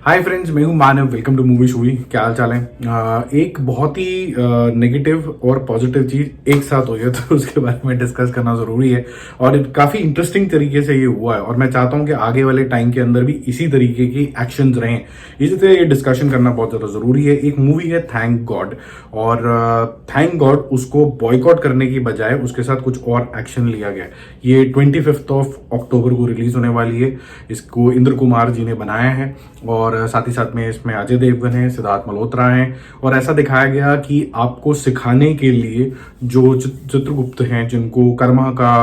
हाय friends, मैं हूं Manav. Welcome to movie shoovie. क्या हाल चाल है? एक बहुत ही नेगेटिव और पॉजिटिव चीज एक साथ हुई है तो उसके बारे में डिस्कस करना जरूरी है। और काफी इंटरेस्टिंग तरीके से ये हुआ है और मैं चाहता हूं कि आगे वाले टाइम के अंदर भी इसी तरीके की एक्शंस रहें। इसी तरह ये डिस्कशन करना बहुत ज्यादा जरूरी है। एक मूवी है थैंक गॉड, और थैंक गॉड उसको बॉयकॉट करने की बजाय उसके साथ कुछ और एक्शन लिया गया। ये 25 अक्टूबर को रिलीज होने वाली है। इसको इंद्र कुमार जी ने बनाया है और साथ ही साथ में इसमें अजय देवगन है, सिद्धार्थ मल्होत्रा हैं। और ऐसा दिखाया गया कि आपको सिखाने के लिए जो चित्रगुप्त हैं, जिनको कर्मा का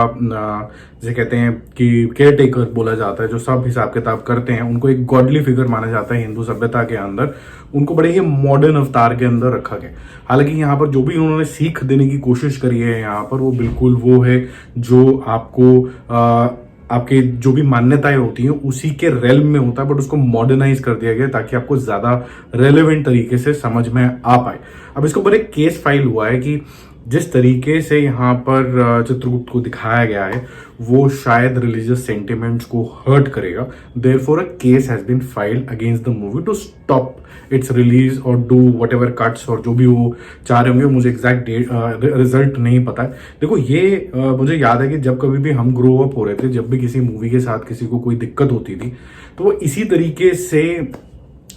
जैसे कहते हैं कि केयर टेकर बोला जाता है, जो सब हिसाब किताब करते हैं, उनको एक गॉडली फिगर माना जाता है हिंदू सभ्यता के अंदर। उनको बड़े ही मॉडर्न अवतार के अंदर रखा गया। हालांकि यहाँ पर जो भी उन्होंने सीख देने की कोशिश करी है यहाँ पर, वो बिल्कुल वो है जो आपको आपके जो भी मान्यताएं होती हैं उसी के रेल्म में होता है, बट उसको मॉडर्नाइज कर दिया गया ताकि आपको ज्यादा रेलेवेंट तरीके से समझ में आ पाए। अब इसके ऊपर एक केस फाइल हुआ है कि जिस तरीके से यहाँ पर चित्रगुप्त को दिखाया गया है वो शायद रिलीजियस सेंटिमेंट्स को हर्ट करेगा। Therefore a case has been filed against the movie to stop its release और डू वट एवर कट्स और जो भी वो चाह रहे होंगे। मुझे एग्जैक्ट रिजल्ट नहीं पता है। देखो ये मुझे याद है कि जब कभी भी हम ग्रो अप हो रहे थे, जब भी किसी मूवी के साथ किसी को कोई दिक्कत होती थी तो वो इसी तरीके से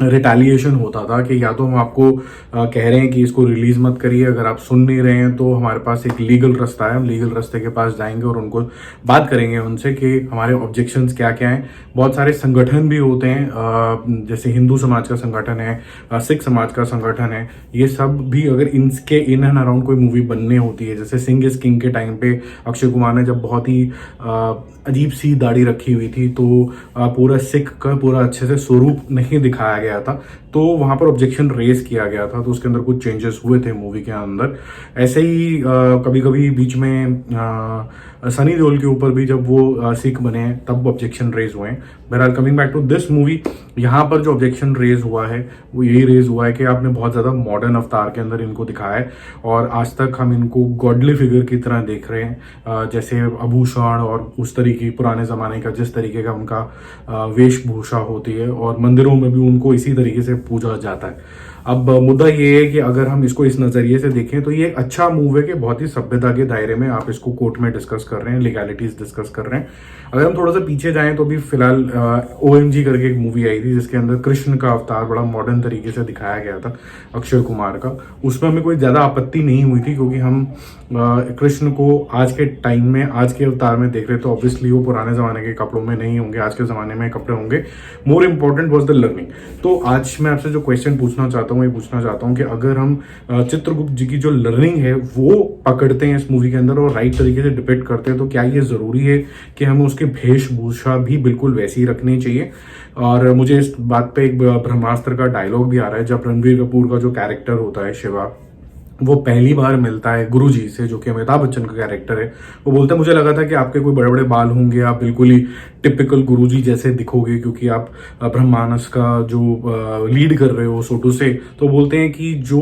रिटेलिएशन होता था कि या तो हम आपको कह रहे हैं कि इसको रिलीज मत करिए, अगर आप सुन नहीं रहे हैं तो हमारे पास एक लीगल रास्ता है, हम लीगल रास्ते के पास जाएंगे और उनको बात करेंगे उनसे कि हमारे ऑब्जेक्शंस क्या क्या हैं। बहुत सारे संगठन भी होते हैं, जैसे हिंदू समाज का संगठन है, सिख समाज का संगठन है। ये सब भी अगर इनके इन एंड अराउंड कोई मूवी बनने होती है, जैसे सिंह इज किंग के टाइम पे अक्षय कुमार ने जब बहुत ही अजीब सी दाढ़ी रखी हुई थी तो पूरा सिख का पूरा अच्छे से स्वरूप नहीं दिखाया गया था, तो वहां पर ऑब्जेक्शन रेज किया गया था, तो उसके अंदर कुछ चेंजेस हुए थे मूवी के अंदर। ऐसे ही कभी कभी बीच में सनी देओल के ऊपर भी जब वो सिख बने तब ऑब्जेक्शन रेज हुए हैं। बहरहाल coming back to this movie, यहाँ पर जो ऑब्जेक्शन रेज हुआ है वो यही रेज हुआ है कि आपने बहुत ज्यादा मॉडर्न अवतार के अंदर इनको दिखाया है और आज तक हम इनको गॉडली फिगर की तरह देख रहे हैं। जैसे आभूषण और उस तरीके पुराने जमाने का जिस तरीके का उनका वेशभूषा होती है, और मंदिरों में भी उनको इसी तरीके से पूजा जाता है। अब मुद्दा ये है कि अगर हम इसको इस नजरिए से देखें तो ये एक अच्छा मूव है कि बहुत ही सभ्यता के दायरे में आप इसको कोर्ट में डिस्कस कर रहे हैं, लीगैलिटीज डिस्कस कर रहे हैं। अगर हम थोड़ा सा पीछे जाएं तो भी फिलहाल OMG करके एक मूवी आई थी जिसके अंदर कृष्ण का अवतार बड़ा मॉडर्न तरीके से दिखाया गया था अक्षय कुमार का। उसमें हमें कोई ज्यादा आपत्ति नहीं हुई थी क्योंकि हम कृष्ण को आज के टाइम में आज के अवतार में देख रहे तो ऑब्वियसली वो पुराने जमाने के कपड़ों में नहीं होंगे, आज के जमाने में कपड़े होंगे। More important was the learning. तो आज मैं आपसे जो क्वेश्चन पूछना चाहता हूँ, ये पूछना चाहता हूँ कि अगर हम चित्रगुप्त जी की जो लर्निंग है वो पकड़ते हैं इस मूवी के अंदर और राइट तरीके से डिपेक्ट करते हैं, तो क्या ये जरूरी है कि हमें उसकी वेशभूषा भी बिल्कुल वैसी ही रखनी चाहिए? और मुझे इस बात पे एक ब्रह्मास्त्र का डायलॉग भी आ रहा है जब रणबीर कपूर का जो कैरेक्टर होता है शिवा, वो पहली बार मिलता है गुरुजी से, जो कि अमिताभ बच्चन का कैरेक्टर है। वो बोलता है मुझे लगा था कि आपके कोई बड़े बड़े बाल होंगे, आप बिल्कुल ही टिपिकल गुरुजी जैसे दिखोगे क्योंकि आप ब्रह्मानस का जो लीड कर रहे हो सोटू से। तो बोलते हैं कि जो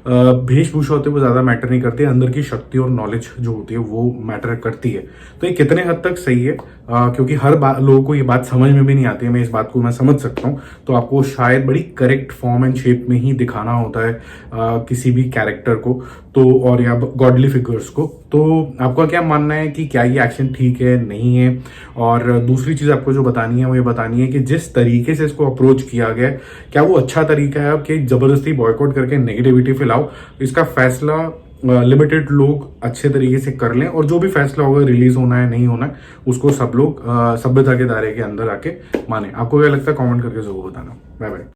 वेशभूषा होती है वो ज्यादा मैटर नहीं करती, अंदर की शक्ति और नॉलेज जो होती है वो मैटर करती है। तो ये कितने हद तक सही है, क्योंकि हर लोगों को ये बात समझ में भी नहीं आती है। मैं इस बात को मैं समझ सकता हूँ, तो आपको शायद बड़ी करेक्ट फॉर्म एंड शेप में ही दिखाना होता है किसी भी कैरेक्टर को, तो और या गॉडली फिगर्स को। तो आपका क्या मानना है कि क्या ये एक्शन ठीक है, नहीं है? और दूसरी चीज आपको जो बतानी है वो ये बतानी है कि जिस तरीके से इसको अप्रोच किया गया क्या वो अच्छा तरीका है कि जबरदस्ती बॉयकॉट करके नेगेटिविटी फैलाओ? इसका फैसला लिमिटेड लोग अच्छे तरीके से कर लें और जो भी फैसला होगा रिलीज होना है नहीं होना है उसको सब लोग सभ्यता के दायरे के अंदर आके माने। आपको क्या लगता है? कमेंट करके जरूर बताना। Bye bye.